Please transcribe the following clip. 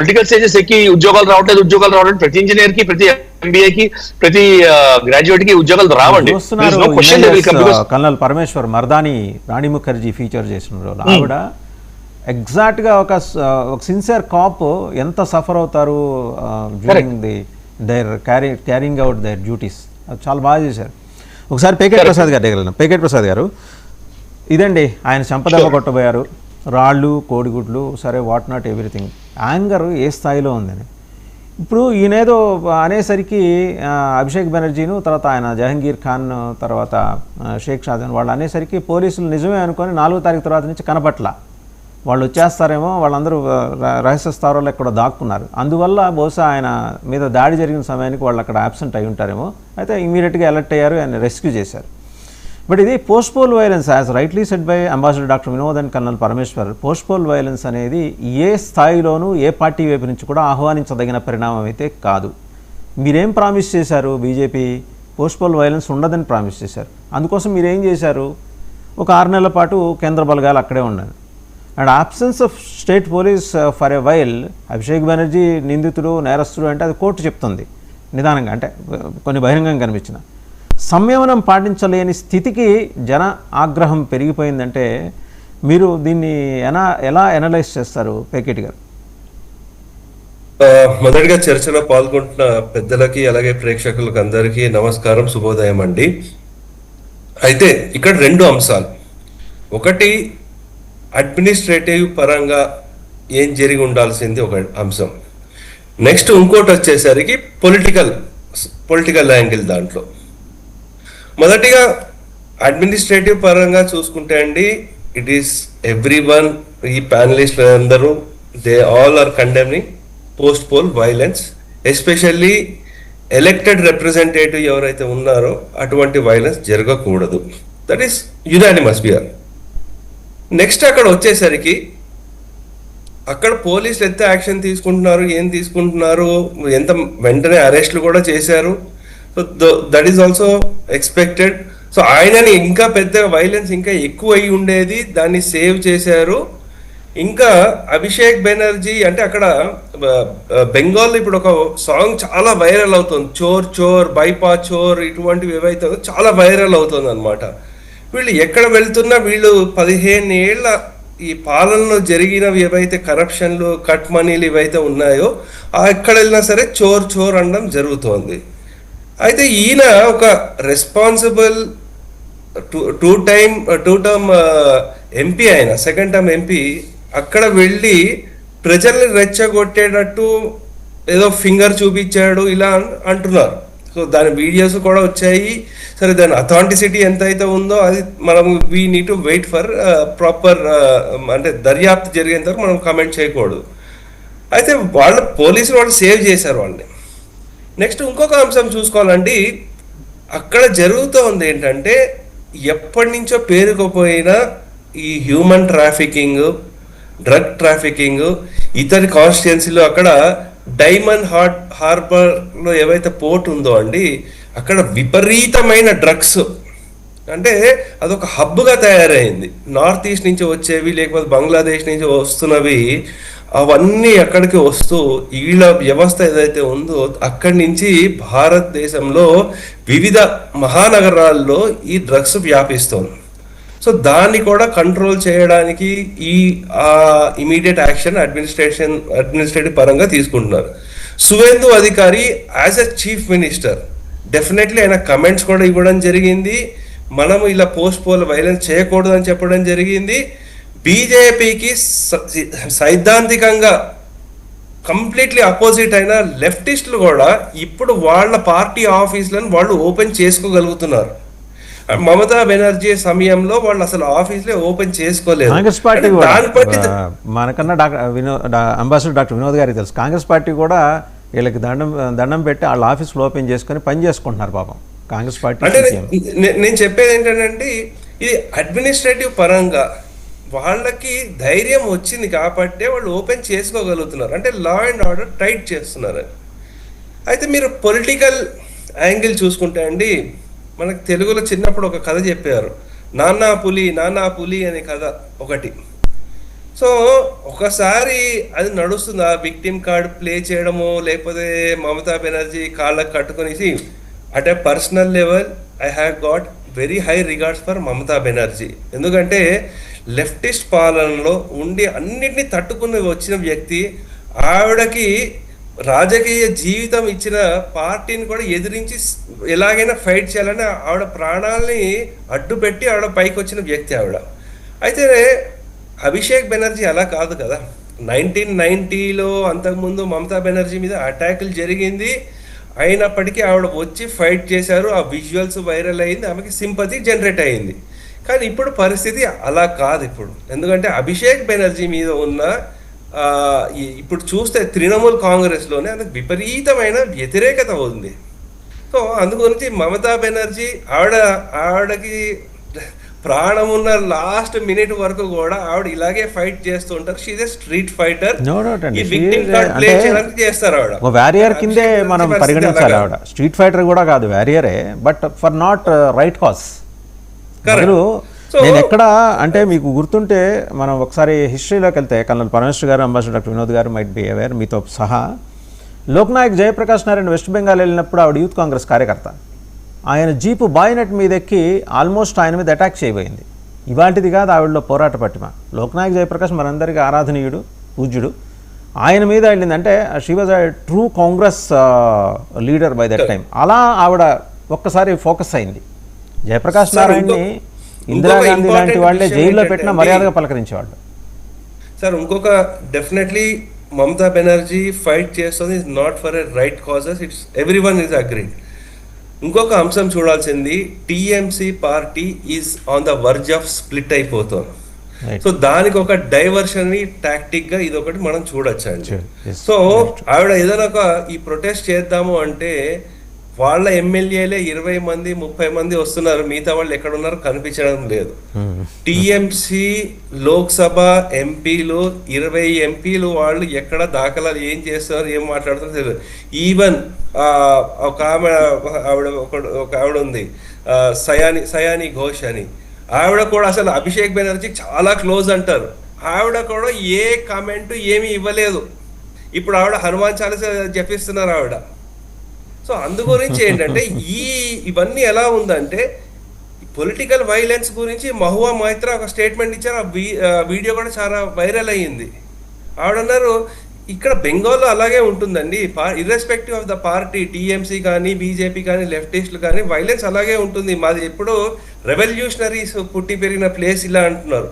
Political stages ఎక్కి ఉద్యోగాలు రావట్లేదు. ప్రతి ఇంజనీర్ కి, ప్రతి ఎంబీఏ కి, ప్రతి గ్రాడ్యుయేట్ కి ఉద్యోగాలు రావండి. కల్నల్ పరమేశ్వర్ మర్దాని రాణి ముఖర్జీ ఫీచర్ చేసిన రోజు ఆవిడ ఎగ్జాక్ట్ గా ఒక సిన్సియర్ కాప్ ఎంత సఫర్ అవుతారు during their carrying out there duties, చాలా బాగా చేశారు. ఒకసారి పేకెట్ ప్రసాద్ గారు దగ్గర పేకెట్ ప్రసాద్ గారు, ఇదండి ఆయన చంపదెబ్బ కొట్టబోయారు, రాళ్ళు కోడిగుడ్లు సరే వాట్ నాట్ ఎవ్రీథింగ్, యాంగర్ ఏ స్థాయిలో ఉందని. ఇప్పుడు ఈయనేదో అనేసరికి అభిషేక్ బెనర్జీను తర్వాత ఆయన జహంగీర్ ఖాన్ తర్వాత షేక్ షాజాన్ వాళ్ళు అనేసరికి పోలీసులు నిజమే అనుకొని 4వ తారీఖు తర్వాత నుంచి కనపట్ల, వాళ్ళు వచ్చేస్తారేమో, వాళ్ళందరూ రహస్య స్థావరాల్లో ఎక్కడ దాక్కున్నారు, అందువల్ల బహుశా ఆయన మీద దాడి జరిగిన సమయానికి వాళ్ళు అక్కడ అబ్సెంట్ అయి ఉంటారేమో. అయితే ఇమీడియట్గా అలర్ట్ అయ్యారు, ఆయన రెస్క్యూ చేశారు. బట్ ఇది post poll violence as rightly said by ambassador doctor Vinod and colonel Parameshwar. Post poll violence అనేది ఏ స్థాయిలోనూ ఏ పార్టీ వైపు నుంచి కూడా ఆహ్వానించదగిన పరిణామం అయితే కాదు. మీరేం ప్రామిస్ చేశారు? బీజేపీ పోస్ట్ పోల్ వైలెన్స్ ఉండదని ప్రామిస్ చేశారు. అందుకోసం మీరేం చేశారు? ఒక 6 నెలల పాటు కేంద్ర బలగాలు అక్కడే ఉండాలి. And absence of state police for a while, Abhishek Banerjee నిందితుడు నేరస్తుడు అంటే అది కోర్టు చెప్తుంది నిదానంగా, అంటే కొన్ని బహిరంగంగా కనిపించిన సంయమనం పాటించలేని స్థితికి జన ఆగ్రహం పెరిగిపోయిందంటే మీరు దీన్ని ఎలా ఎనలైజ్ చేస్తారు పేకెట్ గారు? మొదటిగా చర్చలో పాల్గొంటున్న పెద్దలకి అలాగే ప్రేక్షకులకు అందరికీ నమస్కారం, శుభోదయం అండి. అయితే ఇక్కడ 2 అంశాలు, ఒకటి అడ్మినిస్ట్రేటివ్ పరంగా ఏం జరిగి ఉండాల్సింది ఒక అంశం, నెక్స్ట్ ఇంకోటి వచ్చేసరికి పొలిటికల్ యాంగిల్. దాంట్లో మొదటిగా అడ్మినిస్ట్రేటివ్ పరంగా చూసుకుంటే అండి, ఇట్ ఈస్ ఎవ్రీవన్, ఈ ప్యానలిస్ట్ అందరూ they all are condemning post poll violence, especially elected representative ఎవరైతే ఉన్నారో అటువంటి వైలెన్స్ జరగకూడదు. That is unanimous view. Next అక్కడ వచ్చేసరికి అక్కడ పోలీసులు ఎంత యాక్షన్ తీసుకుంటున్నారు, ఏం తీసుకుంటున్నారు, ఎంత వెంటనే అరెస్ట్లు కూడా చేశారు. So that is also expected. So ఆయనని ఇంకా పెద్ద వైలెన్స్ ఇంకా ఎక్కువ అయి ఉండేది, దాన్ని సేవ్ చేశారు. ఇంకా అభిషేక్ బెనర్జీ అంటే అక్కడ బెంగాల్ ఇప్పుడు ఒక సాంగ్ చాలా వైరల్ అవుతుంది, చోర్ చోర్ బైపా చోర్, ఇటువంటివి ఏవైతే చాలా వైరల్ అవుతుంది అనమాట. వీళ్ళు ఎక్కడ వెళ్తున్నా వీళ్ళు 15 ఏళ్ల ఈ పాలనలో జరిగినవి ఏవైతే కరప్షన్లు, కట్ మనీలు ఇవైతే ఉన్నాయో ఎక్కడ వెళ్ళినా సరే చోర్ చోర్ అనడం జరుగుతోంది. అయితే ఈయన ఒక రెస్పాన్సిబుల్ టూ టర్మ్ ఎంపీ, ఆయన సెకండ్ టర్మ్ ఎంపీ, అక్కడ వెళ్ళి ప్రజల్ని రెచ్చగొట్టేటట్టు ఏదో ఫింగర్ చూపించాడు ఇలా అంటున్నారు. సో దాని వీడియోస్ కూడా వచ్చాయి. సరే, దాని అథాంటిసిటీ ఎంత అయితే ఉందో అది మనం we need to wait for proper అంటే దర్యాప్తు జరిగేంత వరకు మనం కామెంట్ చేయకూడదు. అయితే పోలీసులు వాళ్ళు సేవ్ చేశారు వాళ్ళని. నెక్స్ట్ ఇంకొక అంశం చూసుకోవాలండి, అక్కడ జరుగుతోంది ఏంటంటే ఎప్పటి నుంచో పేరుకుపోయిన ఈ హ్యూమన్ ట్రాఫికింగ్, డ్రగ్ ట్రాఫికింగ్, ఇతర కాన్స్టిట్యుయెన్సీలో అక్కడ డైమండ్ హార్బర్ లో ఏవైతే పోర్ట్ ఉందో అండి, అక్కడ విపరీతమైన డ్రగ్స్, అంటే అదొక హబ్గా తయారైంది. నార్త్ ఈస్ట్ నుంచి వచ్చేవి లేకపోతే బంగ్లాదేశ్ నుంచి వస్తున్నవి అవన్నీ అక్కడికి వస్తూ వీళ్ళ వ్యవస్థ ఏదైతే ఉందో అక్కడి నుంచి భారతదేశంలో వివిధ మహానగరాల్లో ఈ డ్రగ్స్ వ్యాపిస్తోంది. సో దాన్ని కూడా కంట్రోల్ చేయడానికి ఈ ఇమీడియట్ యాక్షన్ అడ్మినిస్ట్రేటివ్ పరంగా తీసుకుంటున్నారు. సువేందు అధికారి as a chief minister definitely ఆయన కమెంట్స్ కూడా ఇవ్వడం జరిగింది. మనం ఇలా పోస్ట్ పోల్ వైలెన్స్ చేయకూడదు అని చెప్పడం జరిగింది. బీజేపీకి సైద్ధాంతికంగా కంప్లీట్లీ అపోజిట్ అయిన లెఫ్టిస్టులు కూడా ఇప్పుడు వాళ్ళ పార్టీ ఆఫీసులను వాళ్ళు ఓపెన్ చేసుకోగలుగుతున్నారు. మమతా బెనర్జీ సమయంలో వాళ్ళు అసలు ఆఫీసులే ఓపెన్ చేసుకోలేదు. కాంగ్రెస్ పార్టీ మనకన్నా అంబాసిడర్ డాక్టర్ వినోద్ గారికి తెలుసు, కాంగ్రెస్ పార్టీ కూడా వీళ్ళకి దండం పెట్టి వాళ్ళ ఆఫీసులు ఓపెన్ చేసుకొని పని చేసుకుంటున్నారు పాపం కాంగ్రెస్ పార్టీ. అంటే నేను చెప్పేది ఏంటంటే ఇది అడ్మినిస్ట్రేటివ్ పరంగా వాళ్ళకి ధైర్యం వచ్చింది కాబట్టి వాళ్ళు ఓపెన్ చేసుకోగలుగుతున్నారు, అంటే లా అండ్ ఆర్డర్ టైట్ చేస్తున్నారు. అయితే మీరు పొలిటికల్ యాంగిల్ చూసుకుంటే అండి, మనకు తెలుగులో చిన్నప్పుడు ఒక కథ చెప్పారు, నానా పులి అనే కథ ఒకటి. సో ఒకసారి అది నడుస్తుంది, ఆ విక్టిమ్ కార్డ్ ప్లే చేయడము, లేకపోతే మమతా బెనర్జీ కాళ్ళకు కట్టుకునేసి at a personal level I have got very high regards for Mamata Banerjee. ఎందుకంటే లెఫ్టిస్ట్ పాలనలో ఉండి అన్నిటినీ తట్టుకుని వచ్చిన వ్యక్తి, ఆవిడకి రాజకీయ జీవితం ఇచ్చిన పార్టీని కూడా ఎదిరించి ఎలాగైనా ఫైట్ చేయాలని ఆవిడ ప్రాణాలని అడ్డు పెట్టి ఆవిడ పైకి వచ్చిన వ్యక్తి ఆవిడ. అయితే అభిషేక్ బెనర్జీ అలా కాదు కదా. 1990లో అంతకుముందు మమతా బెనర్జీ మీద అటాకులు జరిగింది, అయినప్పటికీ ఆవిడ వచ్చి ఫైట్ చేశారు, ఆ విజువల్స్ వైరల్ అయింది, ఆమెకి సింపతి జనరేట్ అయింది. కానీ ఇప్పుడు పరిస్థితి అలా కాదు ఇప్పుడు. ఎందుకంటే అభిషేక్ బెనర్జీ మీద ఉన్న ఇప్పుడు చూస్తే తృణమూల్ కాంగ్రెస్లోనే అందుకు విపరీతమైన వ్యతిరేకత ఉంది. సో అందుగురించి మమతా బెనర్జీ ఆవిడకి ప్రాణం ఉన్న లాస్ట్ మినిట్ వరకు కూడా ఆవిడ ఇలాగే ఫైట్ చేస్తూ ఉంటారు. She a street fighter. అండి, ప్లే చేయడానికి చేస్తారు ఆవిడ. ఒక వారియర్ కిందే మనం పరిగణించాలి. ఆవిడ స్ట్రీట్ ఫైటర్ కూడా కాదు, వారియరే, but for not right cause. నేను ఎక్కడ అంటే మీకు గుర్తుంటే మనం ఒకసారి హిస్టరీలోకి వెళ్తే కల్నల్ పరమేశ్వర్ గారు, అంబాసిడర్ డాక్టర్ వినోద్ గారు మైట్ బి అవేర్, మీతో సహా లోక్నాయక్ జయప్రకాష్ నారాయణ వెస్ట్ బెంగాల్ వెళ్ళినప్పుడు ఆవిడ యూత్ కాంగ్రెస్ కార్యకర్త. ఆయన జీపు బాయ్నెట్ మీద ఎక్కి ఆల్మోస్ట్ ఆయన మీద అటాక్ చేయబోయింది. ఇవాంటిది కాదు ఆవిడలో పోరాట పట్టిమ. లోక్నాయక్ జయప్రకాష్ మనందరికీ ఆరాధనీయుడు, పూజ్యుడు. ఆయన మీద వెళ్ళిందంటే she was a true Congress leader by that time. అలా ఆవిడ ఒక్కసారి ఫోకస్ అయింది. జయప్రకాష్ నారాయణని ఇందిరాగాంధీ లాంటి వాళ్ళే జైల్లో పెట్టిన మర్యాదగా పలకరించేవాళ్ళు. సార్ ఇంకొక డెఫినెట్లీ మమతా బెనర్జీ ఫైట్ చేస్తుంది not for a right causes, it's every one is agreed. ఇంకొక అంశం చూడాల్సింది, TMC party is on the verge of split అయిపోతుంది. సో దానికి ఒక డైవర్షన్ టాక్టిక్ గా ఇది ఒకటి మనం చూడొచ్చండి. సో ఆవిడ ఏదైనా ఒక ఈ ప్రొటెస్ట్ చేద్దాము అంటే వాళ్ళ ఎమ్మెల్యేలే 20 మంది 30 మంది వస్తున్నారు, మిగతా వాళ్ళు ఎక్కడ ఉన్నారు కనిపించడం లేదు. టీఎంసీ లోక్సభ ఎంపీలు 20 ఎంపీలు వాళ్ళు ఎక్కడ దాఖలాలు ఏం చేస్తున్నారు, ఏం మాట్లాడుతున్నారు తెలియదు. ఈవెన్ ఒక ఆవిడ ఉంది సయాని ఘోష్ అని, ఆవిడ కూడా అసలు అభిషేక్ బెనర్జీ చాలా క్లోజ్ అంటారు. ఆవిడ కూడా ఏ కామెంట్ ఏమీ ఇవ్వలేదు. ఇప్పుడు ఆవిడ హనుమాన్ చాలీసా జపిస్తున్నారు ఆవిడ. సో అందు గురించి ఏంటంటే ఇవన్నీ ఎలా ఉందంటే పొలిటికల్ వైలెన్స్ గురించి మహువా మైత్రా ఒక స్టేట్మెంట్ ఇచ్చారు. ఆ వీడియో కూడా చాలా వైరల్ అయ్యింది. ఆవిడన్నారు ఇక్కడ బెంగాల్లో అలాగే ఉంటుందండి, irrespective of the party, TMC కానీ బీజేపీ కానీ లెఫ్టిస్టులు కానీ వైలెన్స్ అలాగే ఉంటుంది, మాది ఎప్పుడు రెవల్యూషనరీస్ పుట్టి పెరిగిన ప్లేస్ ఇలా అంటున్నారు.